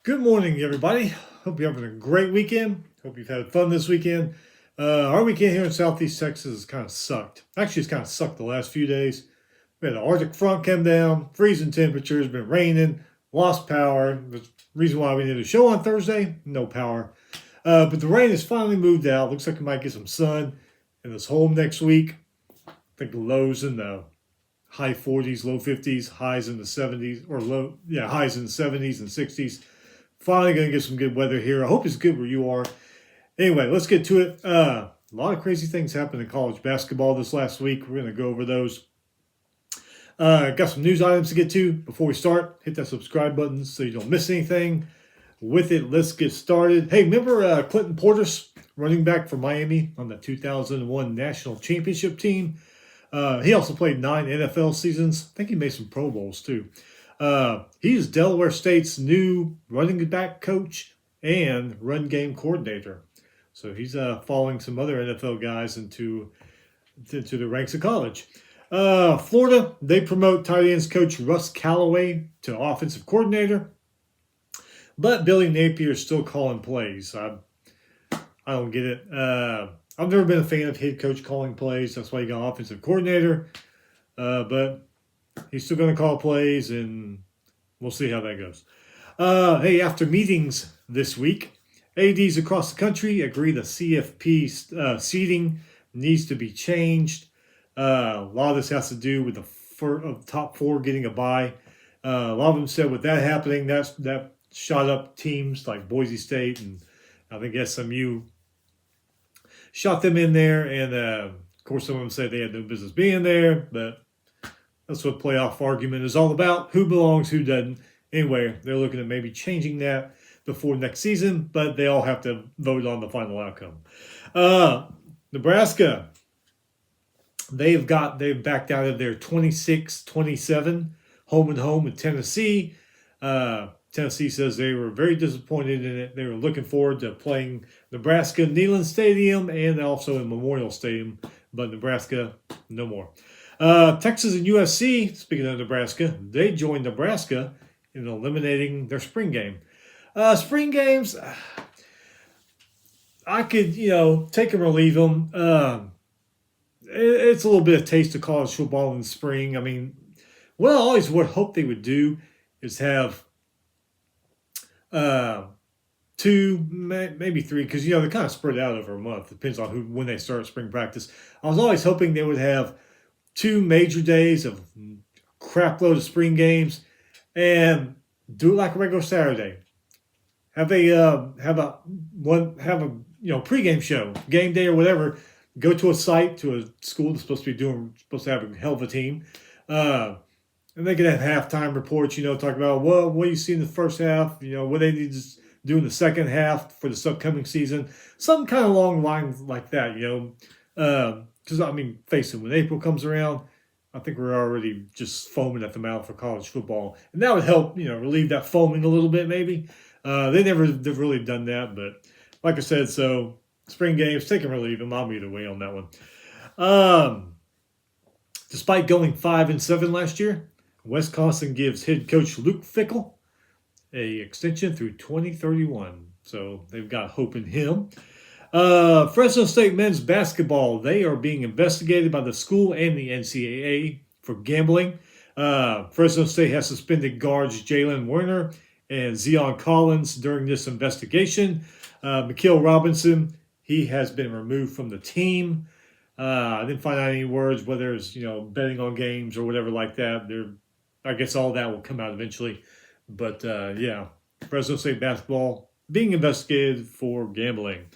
Good morning, everybody. Hope you're having a great weekend. Hope you've had fun this weekend. Our weekend here in Southeast Texas has kind of sucked. Actually, it's kind of sucked the last few days. We had an Arctic front come down, freezing temperatures, been raining, lost power. The reason why we did a show on Thursday, no power. But the rain has finally moved out. Looks like we might get some sun in this home next week. I think the lows in the high 40s, low 50s, highs in the 70s, highs in the 70s and 60s. Finally going to get some good weather here. I hope it's good where you are. Anyway, let's get to it. A lot of crazy things happened in college basketball this last week. We're going to go over those. Got some news items to get to. Before we start, hit that subscribe button so you don't miss anything. With it, let's get started. Hey, remember Clinton Portis, running back for Miami on the 2001 National Championship team? He also played 9 NFL seasons. I think he made some Pro Bowls too. He's Delaware State's new running back coach and run game coordinator. So he's following some other NFL guys into the ranks of college. Florida, they promote tight ends coach Russ Callaway to offensive coordinator. But Billy Napier is still calling plays. I don't get it. I've never been a fan of head coach calling plays. That's why you got offensive coordinator. But he's still going to call plays, and we'll see how that goes. Hey, after meetings this week, ADs across the country agree the CFP seating needs to be changed. A lot of this has to do with the top 4 getting a bye. A lot of them said with that happening, that shot up teams like Boise State and I think SMU shot them in there. And of course, some of them said they had no business being there, but that's what playoff argument is all about. Who belongs, who doesn't. Anyway, they're looking at maybe changing that before next season, but they all have to vote on the final outcome. Nebraska, they've backed out of their 26-27 home and home with Tennessee. Tennessee says they were very disappointed in it. They were looking forward to playing Nebraska in Neyland Stadium and also in Memorial Stadium, but Nebraska, no more. Texas and USC, speaking of Nebraska, they joined Nebraska in eliminating their spring game. Spring games, I could, take them or leave them. It's a little bit of taste of college football in the spring. I mean, what I always would hope they would do is have 2, maybe 3, because, they're kind of spread out over a month. Depends on when they start spring practice. I was always hoping they would have 2 major days of crap load of spring games and do it like a regular Saturday. Have a pregame show, game day or whatever. Go to a site, to a school that's supposed to have a hell of a team. And they could have halftime reports, talk about what you see in the first half, what they need to do in the second half for this upcoming season. Some kind of long lines like that, because, face it, when April comes around, I think we're already just foaming at the mouth for college football. And that would help, relieve that foaming a little bit maybe. They've really done that. But like I said, so spring games, take them or leave them. I'm either way on that one. Despite going 5-7 last year, Wisconsin gives head coach Luke Fickell a extension through 2031. So they've got hope in him. Fresno State men's basketball, they are being investigated by the school and the NCAA for gambling. Fresno State has suspended guards Jalen Werner and Zion Collins during this investigation. Mikhail Robinson, he has been removed from the team. I didn't find out any words, whether it's, betting on games or whatever like that. I guess all that will come out eventually. But, Fresno State basketball being investigated for gambling.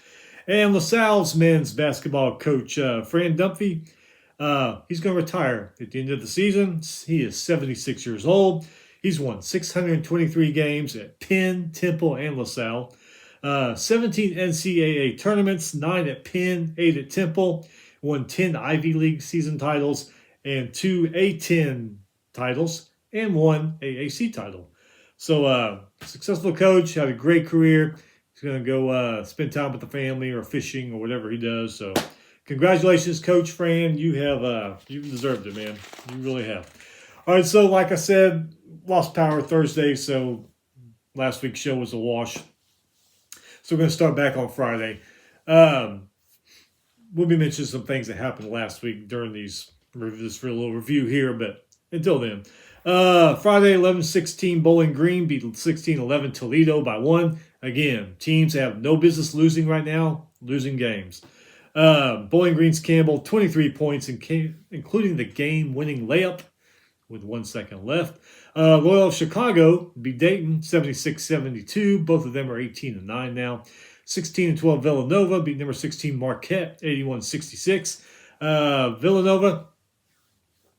And LaSalle's men's basketball coach, Fran Dunphy, he's going to retire at the end of the season. He is 76 years old. He's won 623 games at Penn, Temple, and LaSalle. 17 NCAA tournaments, 9 at Penn, 8 at Temple. Won 10 Ivy League season titles and 2 A-10 titles and 1 AAC title. So, successful coach, had a great career. He's going to go spend time with the family or fishing or whatever he does. So, congratulations, Coach Fran. You deserved it, man. You really have. All right, so like I said, lost power Thursday, so Last week's show was a wash. So we're going to start back on Friday. We'll be mentioning some things that happened last week during this little review here, but until then. Friday, 11-16, Bowling Green beat 16-11 Toledo by 1. Again, teams have no business losing right now, losing games. Bowling Green's Campbell, 23 points, including the game-winning layup with 1 second left. Loyola of Chicago beat Dayton, 76-72. Both of them are 18-9 now. 16-12 Villanova beat number 16 Marquette, 81-66. Villanova,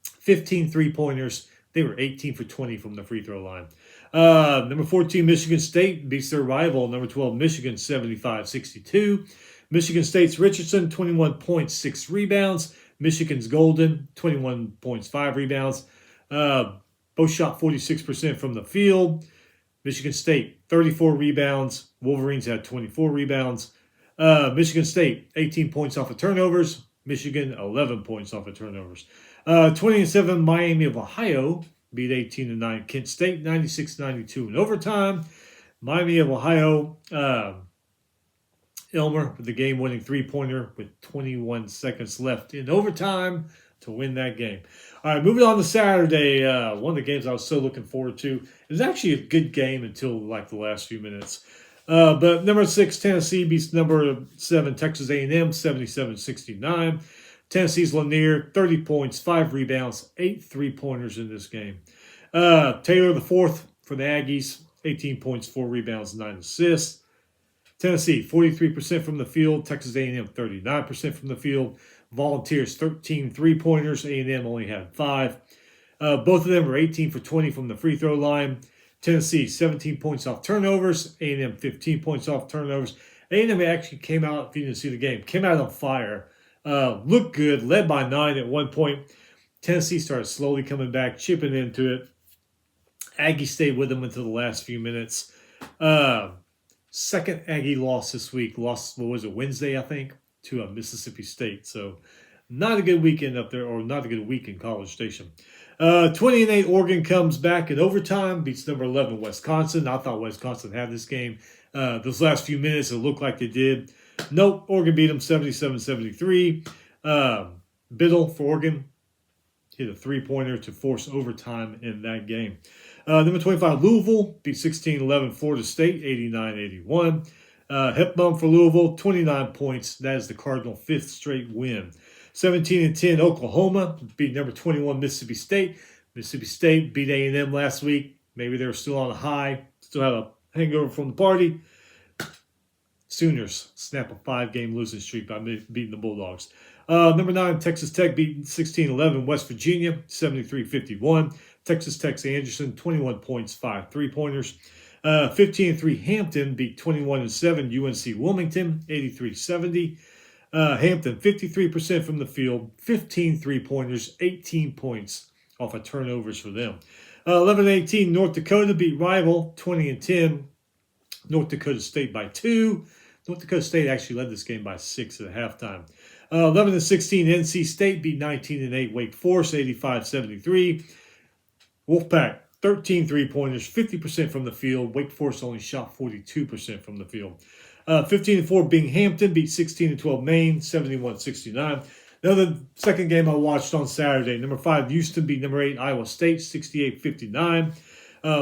15 3-pointers. They were 18 for 20 from the free throw line. Number 14 Michigan State beats their rival, number 12 Michigan, 75-62. Michigan State's Richardson, 21 points, 6 rebounds. Michigan's Golden, 21 points, 5 rebounds. Both shot 46% from the field. Michigan State, 34 rebounds. Wolverines had 24 rebounds. Michigan State, 18 points off of turnovers. Michigan, 11 points off of turnovers. 20-7 Miami of Ohio beat 18-9 Kent State, 96-92 in overtime. Miami of Ohio, Elmer with the game-winning three-pointer with 21 seconds left in overtime to win that game. All right, moving on to Saturday. One of the games I was so looking forward to. It was actually a good game until like the last few minutes. But number 6 Tennessee beats number 7 Texas A&M, 77-69. Tennessee's Lanier, 30 points, 5 rebounds, 8 3-pointers in this game. Taylor the fourth for the Aggies, 18 points, 4 rebounds, 9 assists. Tennessee, 43% from the field. Texas A&M, 39% from the field. Volunteers, 13 3-pointers. A&M only had 5. Both of them were 18 for 20 from the free throw line. Tennessee, 17 points off turnovers. A&M, 15 points off turnovers. A&M actually came out, if you didn't see the game, came out on fire. Looked good, led by 9 at one point. Tennessee started slowly coming back, chipping into it. Aggie stayed with them until the last few minutes. Second Aggie loss this week. Lost, Wednesday, I think, to Mississippi State. So not a good weekend up there, or not a good week in College Station. 20-8 Oregon comes back in overtime, beats number 11 Wisconsin. I thought Wisconsin had this game. Those last few minutes, it looked like they did. Nope, Oregon beat them 77-73. Biddle for Oregon hit a 3-pointer to force overtime in that game. Number 25, Louisville beat 16-11 Florida State, 89-81. Hepburn for Louisville, 29 points. That is the Cardinal 5th straight win. 17-10 Oklahoma beat number 21 Mississippi State. Mississippi State beat A&M last week. Maybe they were still on a high, still had a hangover from the party. Sooners snap a 5-game losing streak by beating the Bulldogs. Number 9, Texas Tech beat 16-11 West Virginia, 73-51. Texas Tech's Anderson, 21 points, 5 3-pointers. 15-3 Hampton beat 21-7 UNC Wilmington, 83-70. Hampton, 53% from the field, 15 3-pointers, 18 points off of turnovers for them. 11-18 North Dakota beat rival, 20-10. North Dakota State by 2. North Dakota State actually led this game by 6 at halftime. 11-16 NC State beat 19-8 Wake Forest, 85-73. Wolfpack, 13 3-pointers, 50% from the field. Wake Forest only shot 42% from the field. 15-4 Binghamton beat 16-12 Maine, 71-69. Now the second game I watched on Saturday, number 5 Houston beat number 8 Iowa State, 68-59.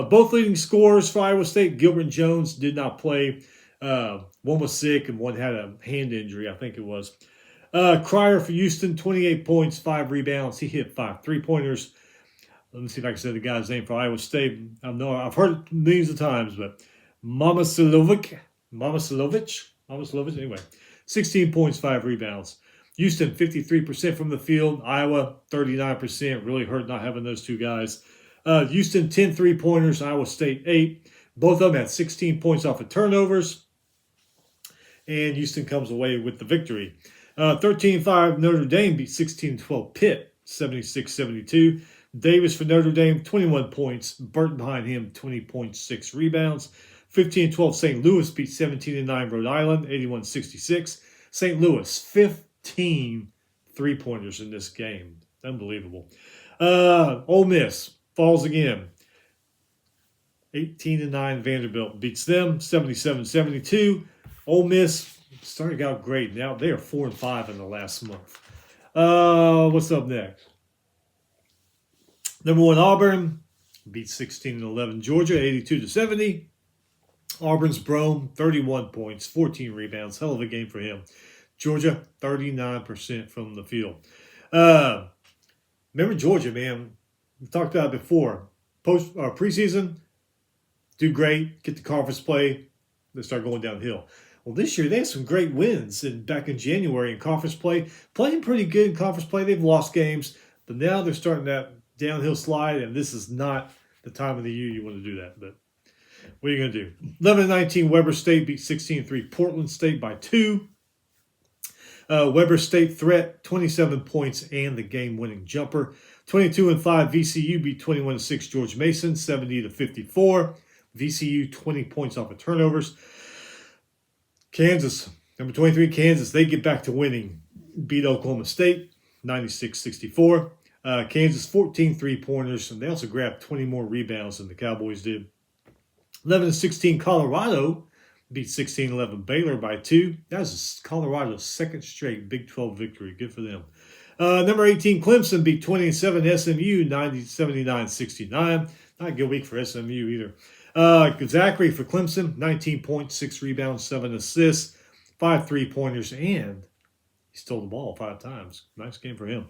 Both leading scorers for Iowa State, Gilbert Jones, did not play. One was sick and one had a hand injury, I think it was. Cryer for Houston, 28 points, 5 rebounds. He hit 5 3-pointers. Let me see if I can say the guy's name for Iowa State. I've heard it millions of times, but Momosilovic. Anyway, 16 points, 5 rebounds. Houston, 53% from the field. Iowa, 39%. Really hurt not having those two guys. Houston, 10 3-pointers. Iowa State, 8. Both of them had 16 points off of turnovers. And Houston comes away with the victory. 13-5 Notre Dame beat 16-12 Pitt, 76-72. Davis for Notre Dame, 21 points. Burton behind him, 20 points, 6 rebounds. 15-12 St. Louis beat 17-9 Rhode Island, 81-66. St. Louis, 15 3-pointers in this game. Unbelievable. Ole Miss falls again. 18-9 Vanderbilt beats them 77-72. Ole Miss started out great. Now they are 4-5 in the last month. What's up next? Number 1 Auburn beats 16-11 Georgia 82-70. Auburn's Brome 31 points, 14 rebounds. Hell of a game for him. Georgia 39% from the field. Remember Georgia, man. We talked about it before. Preseason, do great, get the conference play, they start going downhill. Well, this year they had some great wins back in January in conference play, playing pretty good in conference play. They've lost games, but now they're starting that downhill slide, and this is not the time of the year you want to do that. But what are you going to do? 11-19 Weber State beat 16-3 Portland State by 2. Weber State threat, 27 points and the game-winning jumper. 22-5 VCU beat 21-6 George Mason, 70-54. VCU 20 points off of turnovers. Kansas, number 23 Kansas, they get back to winning. Beat Oklahoma State, 96-64. Kansas 14 3-pointers, and they also grabbed 20 more rebounds than the Cowboys did. 11-16 Colorado beat 16-11 Baylor by 2. That was Colorado's second straight Big 12 victory. Good for them. Number 18 Clemson beat 20-7 SMU, 79-69. Not a good week for SMU either. Zachary for Clemson, 19 points, 6 rebounds, 7 assists, 5 3-pointers, and he stole the ball 5 times. Nice game for him.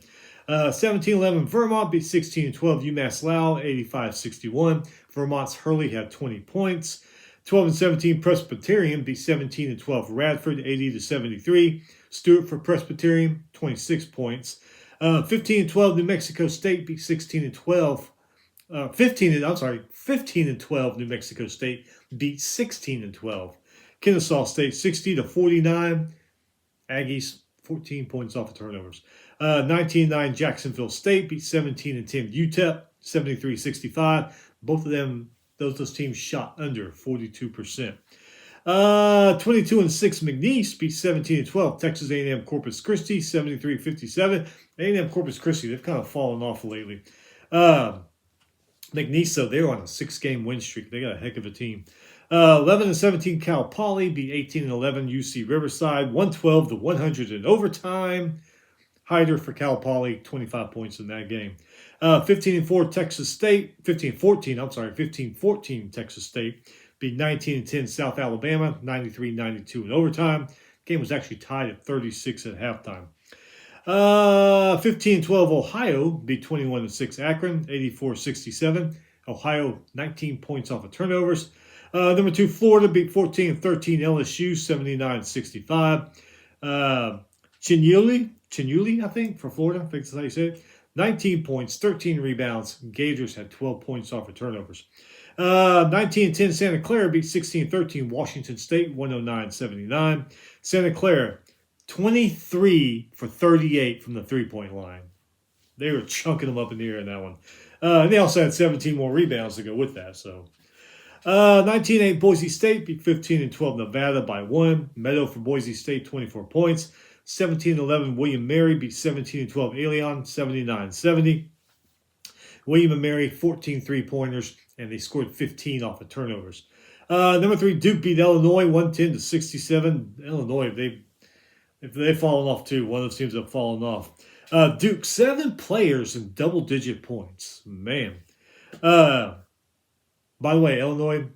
17-11 Vermont beat 16-12 UMass Lowell, 85-61. Vermont's Hurley had 20 points. 12-17 Presbyterian beat 17-12 Radford, 80-73. Stewart for Presbyterian, 26 points. 15-12 New Mexico State beat 15-12 New Mexico State beat 16-12. Kennesaw State 60-49. Aggies 14 points off of turnovers. 19-9 Jacksonville State beat 17-10 UTEP 73-65. Both of them, those teams shot under 42%. 22-6 McNeese beat 17-12 Texas A&M Corpus Christi 73-57. A&M Corpus Christi, they've kind of fallen off lately. McNeese, though, they're on a 6-game win streak. They got a heck of a team. 11-17 Cal Poly beat 18-11 UC Riverside, 112-100 in overtime. Hyder for Cal Poly, 25 points in that game. 15-4 Texas State, 15-14 Texas State beat 19-10 South Alabama, 93-92 in overtime. Game was actually tied at 36 at halftime. 15-12 Ohio beat 21-6 Akron, 84-67. Ohio 19 points off of turnovers. Number 2 Florida beat 14-13 LSU, 79-65. Chignuli, I think, for Florida. I think that's how you say it. 19 points, 13 rebounds. Gators had 12 points off of turnovers. 19-10 Santa Clara beat 16-13 Washington State, 109-79. Santa Clara 23 for 38 from the three-point line. They were chunking them up in the air in that one. And they also had 17 more rebounds to go with that. So, 19-8 Boise State beat 15-12 Nevada by 1. Meadow for Boise State, 24 points. 17-11 William Mary beat 17-12 Alien, 79-70. William and Mary, 14 3-pointers, and they scored 15 off of turnovers. Number 3 Duke beat Illinois, 110-67. Illinois, if they've fallen off too, one of those teams have fallen off. Duke, 7 players in double-digit points. Man. By the way, Illinois,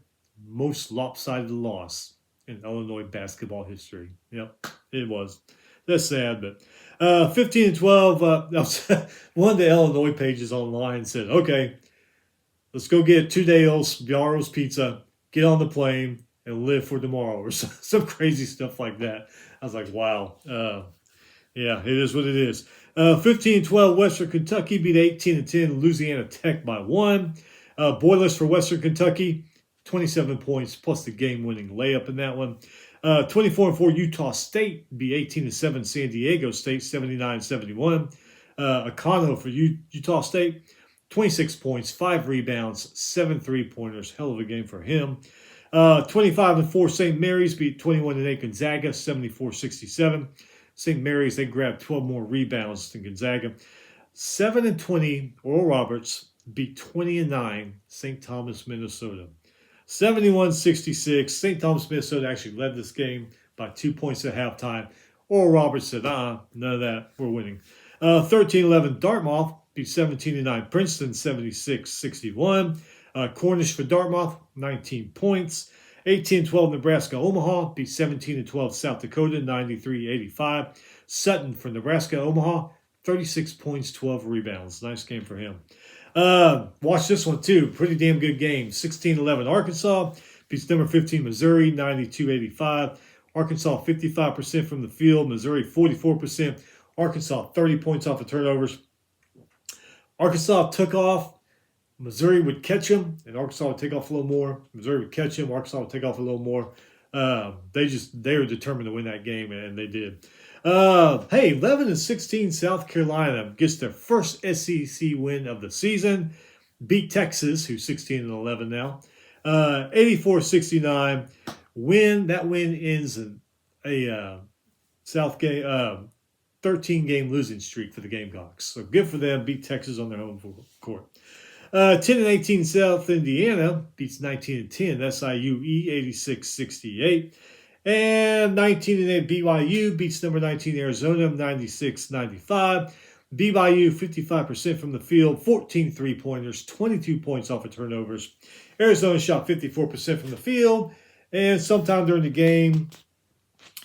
most lopsided loss in Illinois basketball history. Yep, it was. That's sad, but 15-12, one of the Illinois pages online said, okay, let's go get 2-day-old Biaro's Pizza, get on the plane, and live for tomorrow, or some crazy stuff like that. I was like, wow. Yeah, it is what it is. 15-12, Western Kentucky beat 18-10 Louisiana Tech by 1. Boilers for Western Kentucky, 27 points, plus the game-winning layup in that one. 24-4 Utah State beat 18-7 San Diego State, 79-71. Akano for Utah State, 26 points, 5 rebounds, 7 3-pointers. Hell of a game for him. 25-4 St. Mary's beat 21-8 Gonzaga, 74-67. St. Mary's, they grabbed 12 more rebounds than Gonzaga. 7-20 Oral Roberts beat 20-9 St. Thomas, Minnesota. 71-66. St. Thomas, Minnesota actually led this game by 2 points at halftime. Oral Roberts said, none of that. We're winning. 13-11, Dartmouth beat 17-9. Princeton, 76-61. Cornish for Dartmouth, 19 points. 18-12, Nebraska, Omaha beat 17-12, South Dakota, 93-85. Sutton for Nebraska, Omaha, 36 points, 12 rebounds. Nice game for him. Watch this one, too. Pretty damn good game. 16-11, Arkansas beats number 15, Missouri, 92-85. Arkansas, 55% from the field. Missouri, 44%. Arkansas, 30 points off of turnovers. Arkansas took off. Missouri would catch them, and Arkansas would take off a little more. Missouri would catch them. Arkansas would take off a little more. They were determined to win that game, and they did. Hey, 11-16, South Carolina gets their first SEC win of the season. Beat Texas, who's 16-11 now. 84-69. That win ends a 13-game losing streak for the Gamecocks. So good for them. Beat Texas on their home court. 10-18, South Indiana beats 19-10 SIUE 86-68. And 19-8 BYU beats number 19 Arizona 96-95. BYU 55% from the field, 14 3-pointers, 22 points off of turnovers. Arizona shot 54% from the field, and sometime during the game,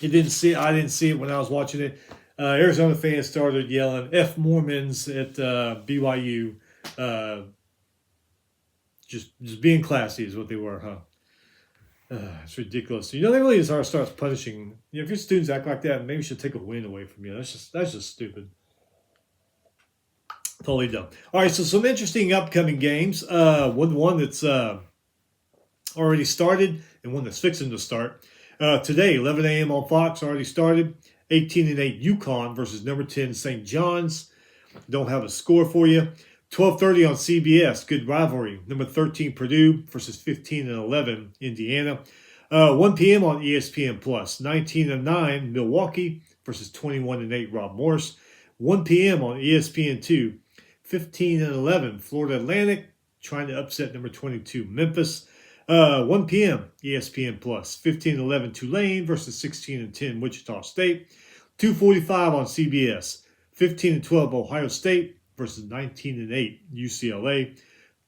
I didn't see it when I was watching it. Arizona fans started yelling "F Mormons" at BYU. Just being classy is what they were, huh? It's ridiculous. They really start punishing. If your students act like that, maybe you should take a win away from you. That's just stupid. Totally dumb. All right, so some interesting upcoming games. One that's already started and one that's fixing to start. Today, 11 a.m. on Fox, already started. 18-8 UConn versus number 10 St. John's. Don't have a score for you. 12:30 on CBS, good rivalry. Number 13 Purdue versus 15-11 Indiana. 1 p.m. on ESPN Plus. 19-9 Milwaukee versus 21-8 Rob Morris. 1 p.m. on ESPN2. 15-11 Florida Atlantic trying to upset number 22 Memphis. 1 p.m. ESPN Plus. 15-11 Tulane versus 16-10 Wichita State. 2:45 on CBS. 15-12 Ohio State versus 19-8 UCLA.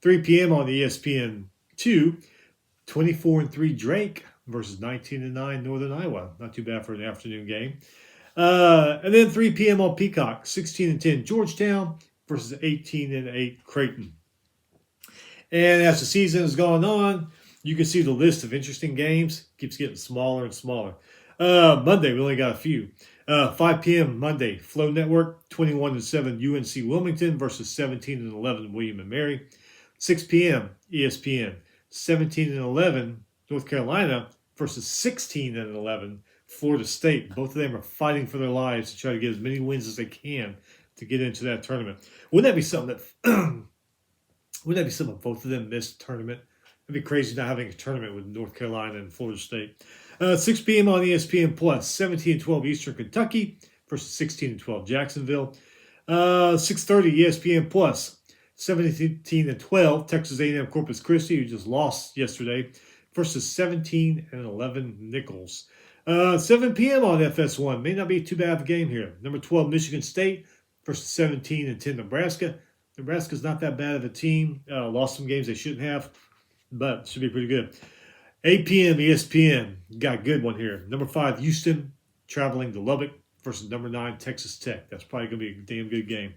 3 p.m. on ESPN2. 24-3 Drake versus 19-9 Northern Iowa. Not too bad for an afternoon game. And then 3 p.m. on Peacock. 16-10 Georgetown versus 18-8 Creighton. And as the season has gone on, you can see the list of interesting games keeps getting smaller and smaller. Monday, we only got a few. 5 p.m. Monday, Flow Network, 21-7 UNC Wilmington versus 17-11 William & Mary. 6 p.m. ESPN, 17-11 North Carolina versus 16-11 Florida State. Both of them are fighting for their lives to try to get as many wins as they can to get into that tournament. Wouldn't that be something if both of them missed the tournament? It'd be crazy not having a tournament with North Carolina and Florida State. 6 p.m. on ESPN Plus, 17-12 Eastern Kentucky versus 16-12 Jacksonville. 6:30 ESPN Plus, 17-12 Texas A&M Corpus Christi, who just lost yesterday, versus 17-11 Nichols. 7 p.m. on FS1, may not be too bad of a game here. Number 12 Michigan State versus 17-10 Nebraska. Nebraska's not that bad of a team. Lost some games they shouldn't have, but should be pretty good. 8 p.m. ESPN, got a good one here. Number 5 Houston traveling to Lubbock versus number 9 Texas Tech. That's probably going to be a damn good game.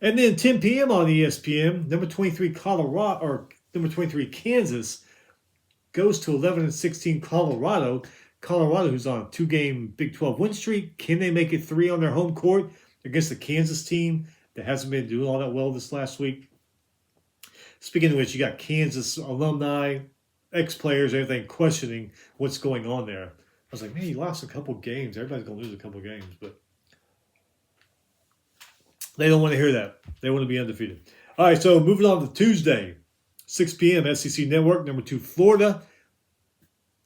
And then 10 p.m. on ESPN, number 23 Kansas goes to 11-16 Colorado. Colorado, who's on a 2-game Big 12 win streak, can they make it 3 on their home court against the Kansas team that hasn't been doing all that well this last week? Speaking of which, you got Kansas alumni, ex-players, everything questioning what's going on there. I was like, man, you lost a couple games. Everybody's going to lose a couple games, but they don't want to hear that. They want to be undefeated. All right, so moving on to Tuesday, 6 p.m. SEC Network, number 2 Florida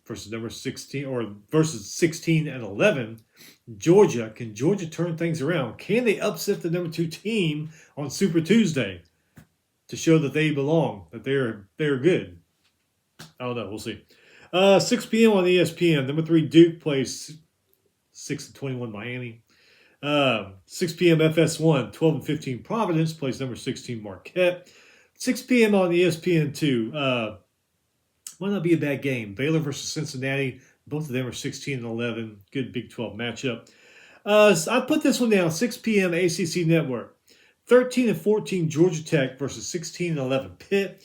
versus number 16 versus 16-11 Georgia. Can Georgia turn things around? Can they upset the number 2 team on Super Tuesday to show that they belong, that they're good? I don't know. We'll see. 6 p.m. on ESPN. Number 3 Duke plays 6-21 Miami. 6 p.m. FS1. 12-15 Providence plays number 16 Marquette. 6 p.m. on ESPN2. Might not be a bad game. Baylor versus Cincinnati. Both of them are 16-11. Good Big 12 matchup. I put this one down. 6 p.m. ACC Network. 13-14 Georgia Tech versus 16-11 Pitt.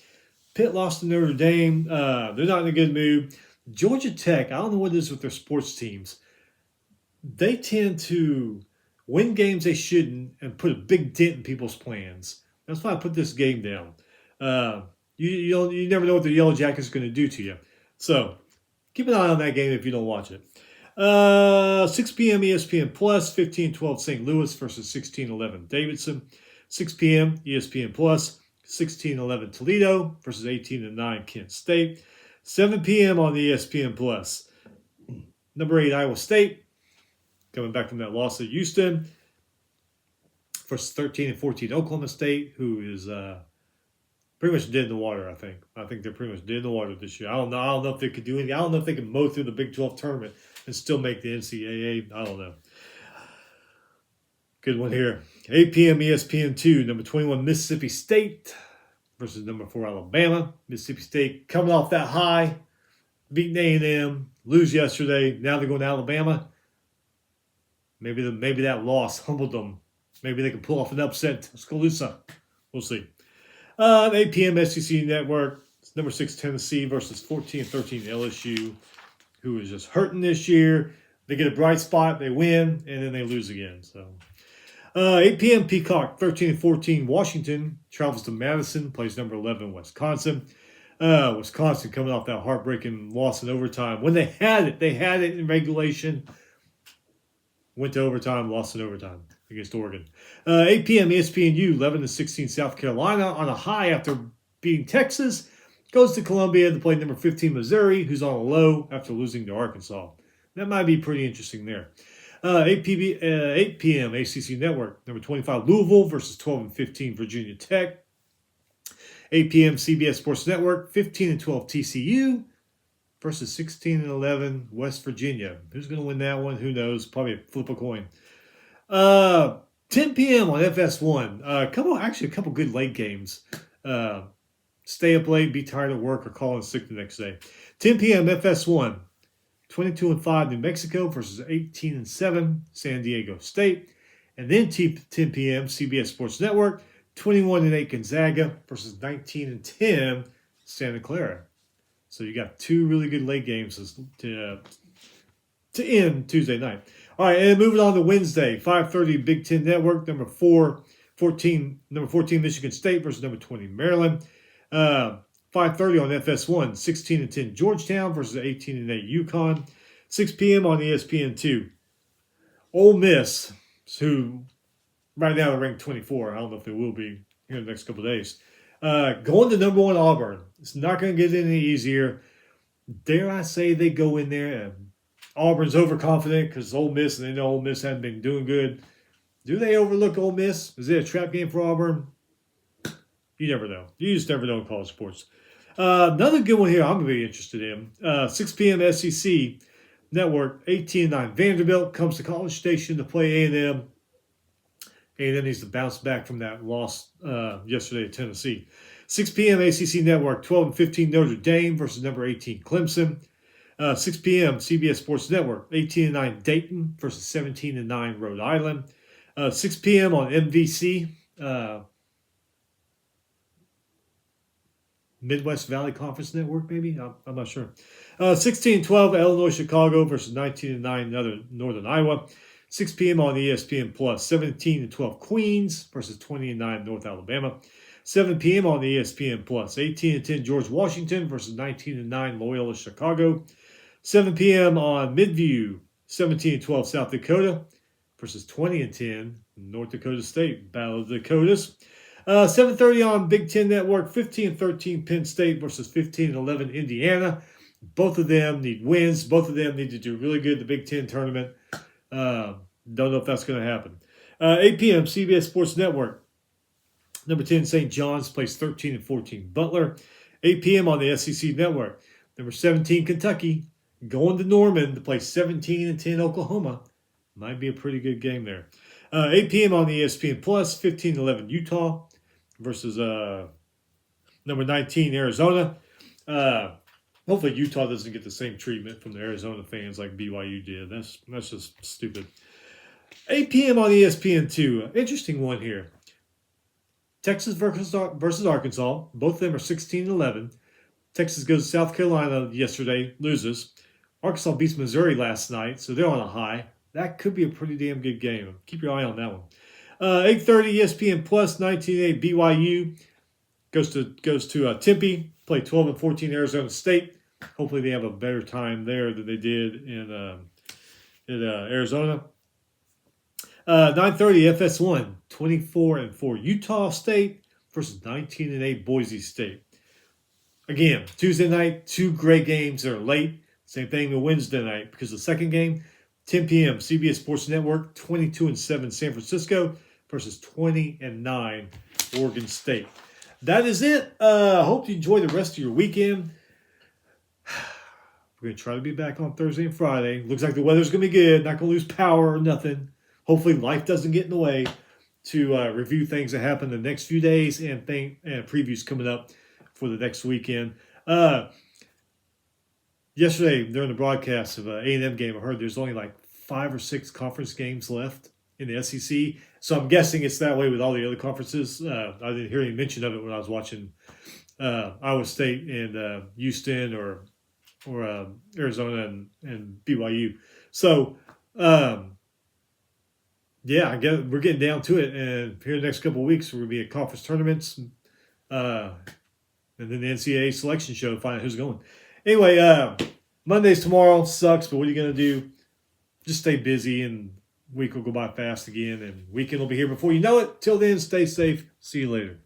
Pitt lost to Notre Dame. They're not in a good mood. Georgia Tech, I don't know what it is with their sports teams. They tend to win games they shouldn't and put a big dent in people's plans. That's why I put this game down. You never know what the Yellow Jackets are going to do to you. So keep an eye on that game if you don't watch it. 6 p.m. ESPN Plus, 15-12 St. Louis versus 16-11 Davidson. 6 p.m. ESPN Plus, 16-11 Toledo versus 18-9 Kent State. 7 p.m. on ESPN Plus. Number 8 Iowa State, coming back from that loss at Houston, versus 13-14 Oklahoma State, who is pretty much dead in the water. I think they're pretty much dead in the water this year. I don't know if they could do anything. I don't know if they can mow through the Big 12 tournament and still make the NCAA. I don't know. Good one here. 8 p.m. ESPN2, number 21 Mississippi State versus number 4 Alabama. Mississippi State coming off that high, beating A&M, lose yesterday. Now they're going to Alabama. Maybe that loss humbled them. Maybe they can pull off an upset in Tuscaloosa. We'll see. 8 p.m. SEC Network. It's number 6 Tennessee versus 14-13 LSU, who is just hurting this year. They get a bright spot, they win, and then they lose again. So, 8 p.m. Peacock, 13-14 Washington travels to Madison, plays number 11 Wisconsin. Wisconsin coming off that heartbreaking loss in overtime. When they had it in regulation. Went to overtime, lost in overtime against Oregon. 8 p.m. ESPNU, 11-16 South Carolina on a high after beating Texas. Goes to Columbia to play number 15 Missouri, who's on a low after losing to Arkansas. That might be pretty interesting there. 8 p.m. ACC Network, number 25 Louisville versus 12-15 Virginia Tech. 8 p.m. CBS Sports Network, 15-12 TCU versus 16-11 West Virginia. Who's going to win that one? Who knows? Probably flip a coin. 10 p.m. on FS1. A couple good late games. Stay up late, be tired at work, or call in sick the next day. 10 p.m. FS1. 22-5 New Mexico versus 18-7 San Diego State. And then 10 p.m. CBS Sports Network. 21-8 Gonzaga versus 19-10 Santa Clara. So you got 2 really good late games to end Tuesday night. All right, and moving on to Wednesday, 5:30 Big Ten Network, number 14 Michigan State versus number 20 Maryland. 5:30 on FS1, 16-10 Georgetown versus 18-8 UConn. 6 p.m. on ESPN2. Ole Miss, who right now they're ranked 24. I don't know if they will be here in the next couple of days. Going to number 1 Auburn. It's not going to get any easier. Dare I say they go in there and Auburn's overconfident because Ole Miss, and they know Ole Miss hasn't been doing good. Do they overlook Ole Miss? Is it a trap game for Auburn? You never know. You just never know in college sports. Another good one here I'm going to be interested in. 6 p.m. SEC Network, 18-9 Vanderbilt comes to College Station to play A&M. A&M needs to bounce back from that loss yesterday at Tennessee. 6 p.m. ACC Network, 12-15 Notre Dame versus number 18 Clemson. 6 p.m. CBS Sports Network, 18-9 Dayton versus 17-9 Rhode Island. 6 p.m. on MVC, Midwest Valley Conference Network, maybe? I'm not sure. 16-12 Illinois Chicago versus 19-9 Northern Iowa. 6 p.m. on ESPN Plus, 17-12 Queens versus 20-9 North Alabama. 7 p.m. on ESPN Plus, 18-10 George Washington versus 19-9 Loyola Chicago. 7 p.m. on Midview, 17-12 South Dakota versus 20-10 North Dakota State. Battle of the Dakotas. 7:30 on Big Ten Network, 15-13 Penn State versus 15-11 Indiana. Both of them need wins. Both of them need to do really good in the Big Ten tournament. Don't know if that's going to happen. 8 p.m. CBS Sports Network. Number 10 St. John's plays 13-14 Butler. 8 p.m. on the SEC Network. Number 17, Kentucky, going to Norman to play 17-10 Oklahoma. Might be a pretty good game there. 8 p.m. on the ESPN Plus, 15-11 Utah versus number 19, Arizona. Hopefully Utah doesn't get the same treatment from the Arizona fans like BYU did. That's just stupid. 8 p.m. on ESPN2. Interesting one here. Texas versus Arkansas. Both of them are 16-11. Texas goes to South Carolina yesterday, loses. Arkansas beats Missouri last night, so they're on a high. That could be a pretty damn good game. Keep your eye on that one. 8:30 ESPN Plus, 19-8 BYU goes to Tempe, play 12-14 Arizona State. Hopefully they have a better time there than they did in Arizona. 9:30 FS1, 24-4 Utah State versus 19-8 Boise State. Again, Tuesday night, two great games that are late. Same thing with Wednesday night because the second game, 10 p.m. CBS Sports Network, 22-7 San Francisco versus 20-9 Oregon State. That is it. Hope you enjoy the rest of your weekend. We're going to try to be back on Thursday and Friday. Looks like the weather's going to be good. Not going to lose power or nothing. Hopefully life doesn't get in the way to review things that happen the next few days and previews coming up for the next weekend. Yesterday, during the broadcast of A&M game, I heard there's only like 5 or 6 conference games left in the SEC. So I'm guessing it's that way with all the other conferences. I didn't hear any mention of it when I was watching Iowa State and Houston or Arizona and BYU. So, yeah, I guess we're getting down to it. And here in the next couple of weeks, we're going to be at conference tournaments and then the NCAA selection show to find out who's going. Anyway, Monday's tomorrow. Sucks, but what are you going to do? Just stay busy, and week will go by fast again, and weekend will be here before you know it. Till then, stay safe. See you later.